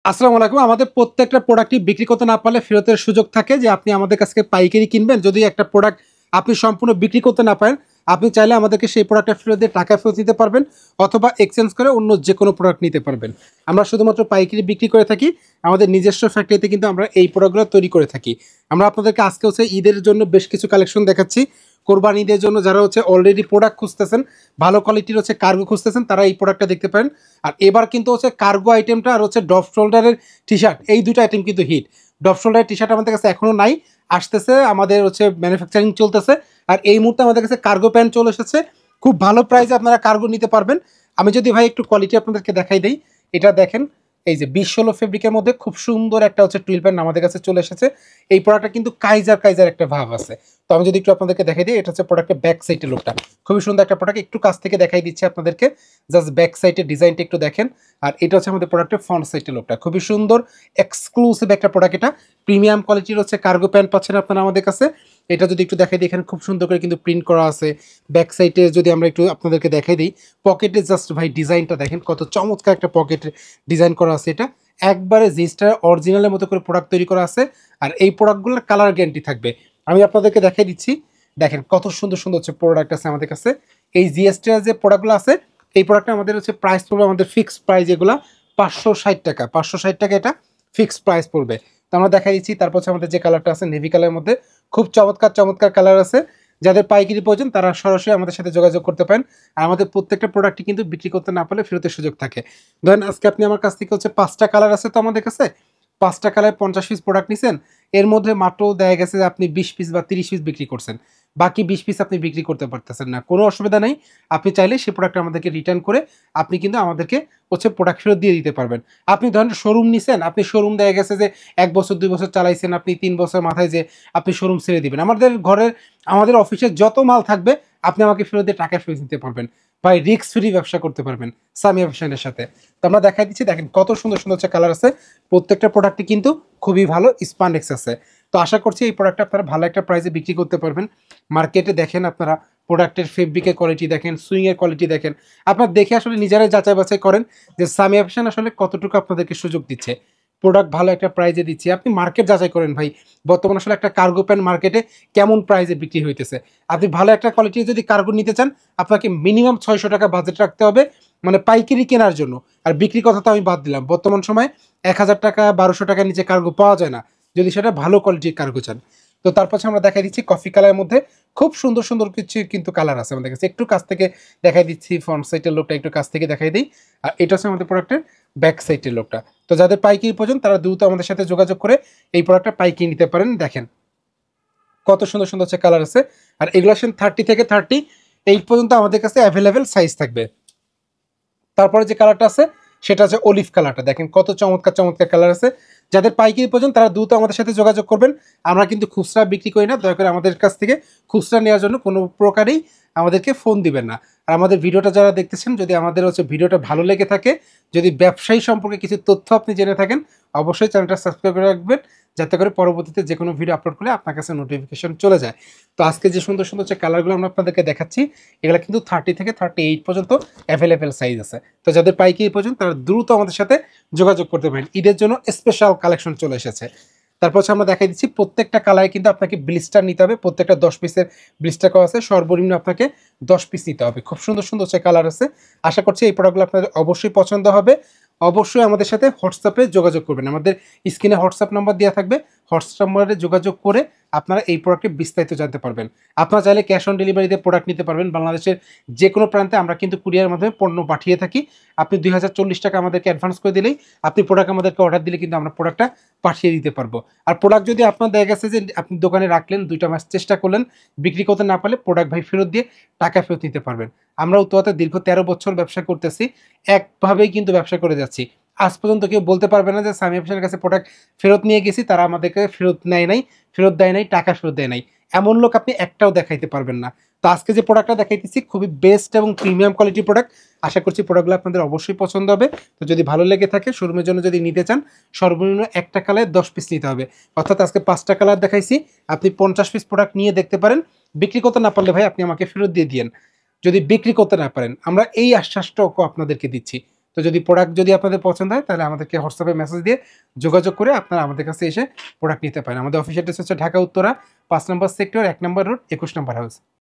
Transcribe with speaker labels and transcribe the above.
Speaker 1: আসসালামু আলাইকুম। আমাদের প্রত্যেকটা প্রোডাক্টই বিক্রি করতে না পারলে ফেরতের সুযোগ থাকে যে আপনি আমাদের কাছ থেকে পাইকারি কিনবেন। যদি একটা প্রোডাক্ট আপনি সম্পূর্ণ বিক্রি করতে না পারেন, আপনি চাইলে আমাদেরকে সেই প্রোডাক্টটা ফেরত দিয়ে টাকা ফেরত নিতে পারবেন অথবা এক্সচেঞ্জ করে অন্য যেকোনো প্রোডাক্ট নিতে পারবেন। আমরা শুধুমাত্র পাইকারি বিক্রি করে থাকি। আমাদের নিজস্ব ফ্যাক্টরিতে কিন্তু আমরা এই প্রোডাক্টগুলো তৈরি করে থাকি। আমরা আপনাদেরকে আজকে ঈদের জন্য বেশ কিছু কালেকশন দেখাচ্ছি। কোরবানি ঈদের জন্য যারা অলরেডি প্রোডাক্ট খুঁজতেছেন, ভালো কোয়ালিটির কার্গো খুঁজতেছেন, তারা এই প্রোডাক্টটা দেখতে পারেন। আর এবার কিন্তু কার্গো আইটেমটা আর ডপ শোল্ডারের টি শার্ট, এই দুটো আইটেম কিন্তু হিট। ডপ শোল্ডারের টি শার্ট আমাদের কাছে এখনও নাই, আসতেছে, আমাদের ম্যানুফ্যাকচারিং চলতেছে। আর এই মুহূর্তে আমাদের কাছে কার্গো প্যান্ট চলে এসেছে, খুব ভালো প্রাইসে আপনারা কার্গো নিতে পারবেন। আমি যদি ভাই একটু কোয়ালিটি আপনাদেরকে দেখাই দিই, এটা দেখেন, এই যে 20-16 ফেব্রিকের মধ্যে খুব সুন্দর একটা টুইল প্যান্ট আমাদের কাছে চলে এসেছে। এই প্রোডাক্টটা কিন্তু কাইজার কাইজার একটা ভাব আছে। তো আমি যদি একটু আপনাদেরকে দেখাই দিই, এটা হচ্ছে প্রোডাক্টের ব্যাক সাইডের লুকটা। খুবই সুন্দর একটা প্রোডাক্ট, একটু কাছ থেকে দেখাই দিচ্ছি আপনাদেরকে। জাস্ট ব্যাক সাইডের ডিজাইনটা একটু দেখেন। আর এটা হচ্ছে আমাদের প্রোডাক্টের ফ্রন্ট সাইডের লুকটা। খুবই সুন্দর এক্সক্লুসিভ একটা প্রোডাক্ট। এটা প্রিমিয়াম কোয়ালিটির কার্গো প্যান্ট পাচ্ছেন আপনারা আমাদের কাছে। এটা যদি একটু দেখাই দিই, এখানে খুব সুন্দর করে কিন্তু প্রিন্ট করা আছে। ব্যাক সাইডে যদি আমরা একটু আপনাদেরকে দেখাই দিই, পকেটে জাস্ট ভাই ডিজাইনটা দেখেন, কত চমৎকার একটা পকেটের ডিজাইন করা আছে। এটা একবারে জিস্টার অরিজিনালের মতো করে প্রোডাক্ট তৈরি করা আছে। আর এই প্রোডাক্টগুলোর কালার গ্যারান্টি থাকবে। আমি আপনাদেরকে দেখাই দিচ্ছি, দেখেন কত সুন্দর সুন্দর প্রোডাক্ট আছে আমাদের কাছে। এই জিএসটি যে প্রোডাক্টগুলো আছে, এই প্রোডাক্টটা আমাদের প্রাইস পড়বে, আমাদের ফিক্সড প্রাইস এগুলো 560 টাকা। 560 টাকা এটা ফিক্সড প্রাইস পড়বে। তো আমরা দেখাই দিচ্ছি। তারপর আমাদের যে কালারটা আছে নেভি কালারের মধ্যে, খুব চমৎকার চমৎকার কালার আছে। যাদের পাইকারি প্রয়োজন তারা সরাসরি আমাদের সাথে যোগাযোগ করতে পারেন। আর আমাদের প্রত্যেকটা প্রোডাক্টই কিন্তু বিক্রি করতে না পারলে ফেরতের সুযোগ থাকে। ধরেন আজকে আপনি আমার কাছ থেকে 5টা কালার আছে, তো আমাদের কাছে 5টা কালার 50 পিস প্রোডাক্ট নিছেন, এর মধ্যে মাত্র দেখা গেছে যে আপনি 20 পিস বা 30 পিস বিক্রি করছেন, বাকি 20 পিস আপনি বিক্রি করতে পারতেছেন না। কোনো অসুবিধা নেই, আপনি চাইলে সেই প্রোডাক্ট আমাদেরকে রিটার্ন করে আপনি কিন্তু আমাদেরকে প্রোডাক্ট ফেরত দিয়ে দিতে পারবেন। আপনি ধরেন শোরুম নিছেন, আপনি শোরুম দেখা গেছে যে 1 বছর 2 বছর চালাইছেন, আপনি 3 বছর মাথায় যে আপনি শোরুম ছেড়ে দিবেন, আমাদের অফিসে যত মাল থাকবে আপনি আমাকে ফেরত দিয়ে টাকা ফেরত দিতে পারবেন। ভাই রিস্ক ফ্রি ব্যবসা করতে পারবেন সামিয়া ফ্যাশনের সাথে। তো আমরা দেখাই দিচ্ছি, দেখেন কত সুন্দর সুন্দর কালার আছে। প্রত্যেকটা প্রোডাক্টই কিন্তু খুবই ভালো স্পান্ডেক্স আছে। তো আশা করছি এই প্রোডাক্টটা আপনারা ভালো একটা প্রাইসে বিক্রি করতে পারবেন। মার্কেটে দেখেন আপনারা প্রোডাক্টের ফেব্রিকের কোয়ালিটি দেখেন, সুইংয়ের কোয়ালিটি দেখেন, আপনারা দেখে আসলে নিজেরাই যাচাই বাছাই করেন যে সামিয়া ফ্যাশন আসলে কতটুকু আপনাদেরকে সুযোগ দিচ্ছে, প্রোডাক্ট ভালো একটা প্রাইজে দিচ্ছি। আপনি মার্কেট যাচাই করেন ভাই, বর্তমানে আসলে একটা কার্গো প্যান্ট মার্কেটে কেমন প্রাইজে বিক্রি হইতেছে। আপনি ভালো একটা কোয়ালিটির যদি কার্গো নিতে চান, আপনাকে মিনিমাম 600 টাকা বাজেট রাখতে হবে, মানে পাইকারি কেনার জন্য। আর বিক্রি কথা তো আমি বাদ দিলাম, বর্তমান সময় 1000 টাকা 1200 টাকার নিচে কার্গো পাওয়া যায় না, যদি সেটা ভালো কোয়ালিটির কার্গো চান। তো তারপর আমরা দেখাই দিচ্ছি কফি কালারের মধ্যে খুব সুন্দর সুন্দর কিছু কিন্তু কালার আছে আমাদের কাছে। একটু কাছ থেকে দেখাই দিচ্ছি, ফ্রন্ট সাইডের লোকটা একটু কাছ থেকে দেখাই দিই। আর এটা হচ্ছে আমাদের প্রোডাক্টের ব্যাক সাইডের লোকটা। তো যাদের পাইকারি প্রয়োজন তারা দ্রুত আমাদের সাথে যোগাযোগ করে এই প্রোডাক্টটা পাইকারি নিতে পারেন। দেখেন কত সুন্দর সুন্দর কালার আছে। আর এগুলো 30 থেকে 38 পর্যন্ত আমাদের কাছে অ্যাভেলেবেল সাইজ থাকবে। তারপরে যে কালারটা আছে সেটা হচ্ছে অলিভ কালারটা, দেখেন কত চমৎকার চমৎকার কালার আছে। যাদের পাইকারি প্রয়োজন তারা দ্রুত আমাদের সাথে যোগাযোগ করবেন। আমরা কিন্তু খুচরা বিক্রি করি না, দয়া করে আমাদের কাছ থেকে খুচরা নেওয়ার জন্য কোনো প্রকারেই আমাদেরকে ফোন দিবেন না। আর আমাদের ভিডিওটা যারা দেখতেছেন, যদি আমাদের ভিডিওটা ভালো লেগে থাকে, যদি ব্যবসায়ী সম্পর্কে কিছু তথ্য আপনি জেনে থাকেন, অবশ্যই চ্যানেলটা সাবস্ক্রাইব করে রাখবেন, যাতে করে পরবর্তীতে যে কোনো ভিডিও আপলোড করলে আপনার কাছে নোটিফিকেশন চলে যায়। তো আজকে যে সুন্দর সুন্দর কালারগুলো আমরা আপনাদেরকে দেখাচ্ছি, এগুলো কিন্তু 30 থেকে 38 পর্যন্ত অ্যাভেলেবেল সাইজ আছে। তো যাদের পাইকারি প্রয়োজন তারা দ্রুত আমাদের সাথে যোগাযোগ করতে পারেন। ঈদের জন্য স্পেশাল কালেকশন চলে এসেছে। তারপর আমরা দেখাই দিচ্ছি, প্রত্যেকটা কালারে কিন্তু আপনাকে ব্লিস্টার নিতে হবে। প্রত্যেকটা 10 পিসের ব্লিস্টার করা আছে, সর্বনিম্ন আপনাকে 10 পিস নিতে হবে। খুব সুন্দর সুন্দর কালার আছে। আশা করছি এই প্রোডাক্টগুলো আপনাদের অবশ্যই পছন্দ হবে। অবশ্যই আমাদের সাথে হোয়াটসঅ্যাপে যোগাযোগ করবেন, আমাদের স্ক্রিনে হোয়াটসঅ্যাপ নাম্বার দেওয়া থাকবে। হোয়াটসঅ্যাপ নাম্বারে যোগাযোগ করে আপনারা এই প্রোডাক্টের বিস্তারিত জানতে পারবেন। আপনারা চাইলে ক্যাশ অন ডেলিভারিতে প্রোডাক্ট নিতে পারবেন। বাংলাদেশের যে কোনো প্রান্তে আমরা কিন্তু কুরিয়ার মাধ্যমে পণ্য পাঠিয়ে থাকি। আপনি 2040 টাকা আমাদেরকে অ্যাডভান্স করে দিলেই আপনি প্রোডাক্ট আমাদেরকে অর্ডার দিলে কিন্তু আমরা প্রোডাক্টটা পাঠিয়ে দিতে পারবো। আর প্রোডাক্ট যদি আপনার দেখা গেছে যে আপনি দোকানে রাখলেন, 2টা মাস চেষ্টা করলেন, বিক্রি করতে না পারলে প্রোডাক্ট ভাই ফেরত দিয়ে টাকা ফেরত নিতে পারবেন। আমরা উত্তরাতে দীর্ঘ 13 বছর ব্যবসা করতেছি, একভাবেই কিন্তু ব্যবসা করে যাচ্ছি। আজ পর্যন্ত কেউ বলতে পারবে না যে সামিয়া ফ্যাশনের কাছে প্রোডাক্ট ফেরত নিয়ে গেছি, তারা আমাদেরকে ফেরত নেয় নাই, ফেরত দেয় নাই, টাকা ফেরত দেয় নাই, এমন লোক আপনি একটাও দেখাইতে পারবেন না। তো আজকে যে প্রোডাক্টটা দেখাইতেছি খুবই বেস্ট এবং প্রিমিয়াম কোয়ালিটির প্রোডাক্ট। আশা করছি প্রোডাক্টগুলো আপনাদের অবশ্যই পছন্দ হবে। তো যদি ভালো লেগে থাকে, শোরুমের জন্য যদি নিতে চান, সর্বনিম্ন একটা কালার 10 পিস নিতে হবে। অর্থাৎ আজকে 5টা কালার দেখাইছি, আপনি 50 পিস প্রোডাক্ট নিয়ে দেখতে পারেন। বিক্রি করতে না পারলে ভাই আপনি আমাকে ফেরত দিয়ে দিয়েন। যদি বিক্রি করতে না পারেন, আমরা এই আশ্বাসটাও আপনাদেরকে দিচ্ছি। তো যদি প্রোডাক্ট যদি আপনাদের পছন্দ হয় তাহলে আমাদেরকে হোয়াটসঅ্যাপে মেসেজ দিয়ে যোগাযোগ করে আপনারা আমাদের কাছে এসে প্রোডাক্ট নিতে পারেন। আমাদের অফিস অ্যাড্রেস হচ্ছে ঢাকা উত্তরা 5 নম্বর সেক্টর 1 নম্বর রোড 21 নম্বর হাউস।